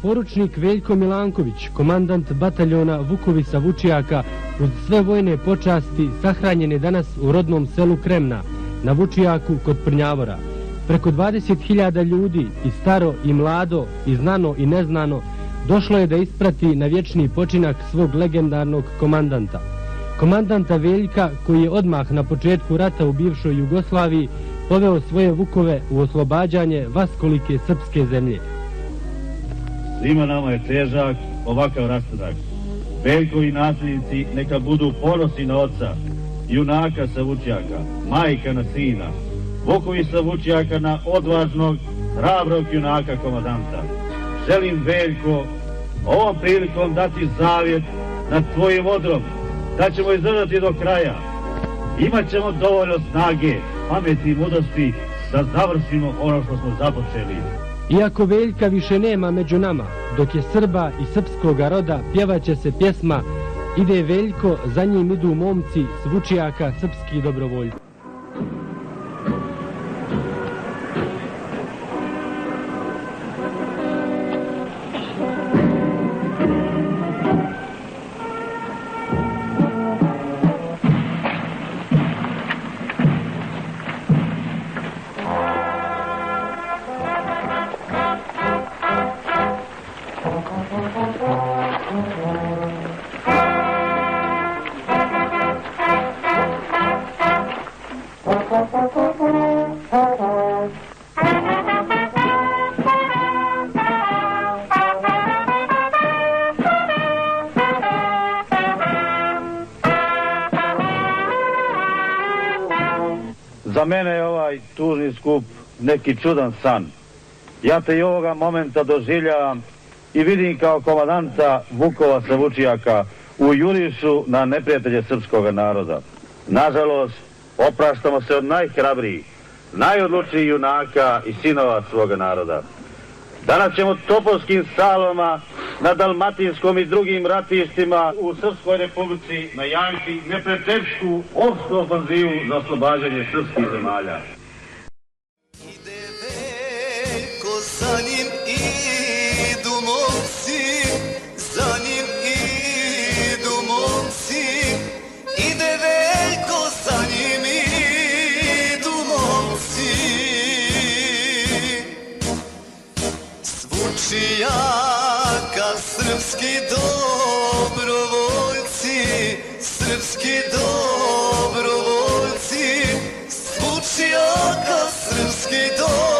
Poručnik Veljko Milanković, komandant bataljona Vukovica Vučijaka, uz sve vojne počasti sahranjen je danas u rodnom selu Kremna, na Vučijaku kod Prnjavora. Preko 20.000 ljudi, i staro i mlado, i znano i neznano, došlo je da isprati na vječni počinak svog legendarnog komandanta. Komandanta Veljka, koji je odmah na početku rata u bivšoj Jugoslaviji poveo svoje vukove u oslobađanje vaskolike srpske zemlje. Svima nama je težak ovakav rastanak. Veljkovi nasljednici neka budu ponosni na oca, junaka sa Vučijaka, majka na sina, Vukovi sa Vučijaka na odvažnog, hrabrog junaka komandanta. Želim, Veljko, ovom prilikom dati zavjet nad tvojim odrom, da ćemo izdržati do kraja. Imaćemo dovoljno snage, pameti i mudrosti da završimo ono što smo započeli. Iako Veljka više nema među nama, dok je Srba i srpskoga roda, pjevaće se pjesma Ide Veljko, za njim idu momci s Vučijaka, srpski dobrovoljci. Za mene je ovaj tužni skup neki čudan san. Ja te i ovoga momenta doživljavam i vidim kao komandanta Vukova sa Vučijaka u jurišu na neprijatelje srpskog naroda. Nažalost, opraštamo se od najhrabrijih, najodlučnijih junaka i sinova svoga naroda. Danas ćemo topovskim salama na Dalmatinskom i drugim ratištima u Srpskoj republici najaviti neprijateljsku opštu ofanzivu za oslobađanje srpskih zemalja. Ide Veljko, za njim idu momci, za njim idu momci. Ide Veljko, za njim idu momci. S Vučijaka srpski dobrovoljci, srpski dobrovoljci. S Vučijaka srpski dobrovoljci.